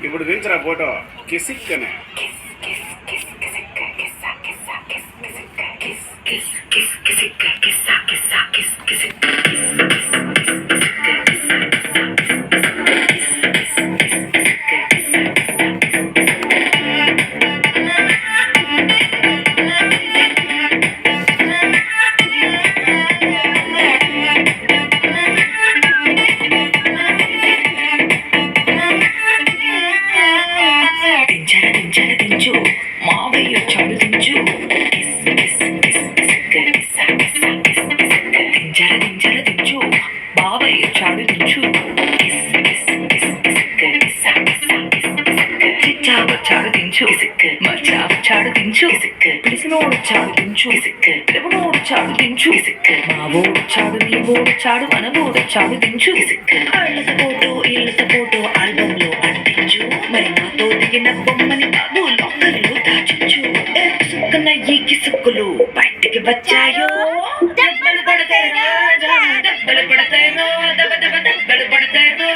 ఇప్పుడు దించరా ఫోటో కిసిక్కనే. దించు మావయ్య చాలు దించు దించు బావయ్య చాలు దించు చాడు దించు మర్చావు చాడు దించు పిలిసినోడు చాడు దించు ఎవనోడు చాడు దించు మావోడు చాడు నీవోడు చాడు మనవోడు చాడు దించు ఇళ్ళతో ఫోటో ఆల్బమ్ లో అంటించు మరి నాతో దిగిన బొమ్మని బాబు లోకల్లో దాచించు సుక్కన ఈ కిసుక్కులు బయటికి వచ్చాయో దెబ్బలు పడతాయి రాజా దెబ్బలు పడతాయో దెబ్బ దెబ్బ దెబ్బలు పడతాయో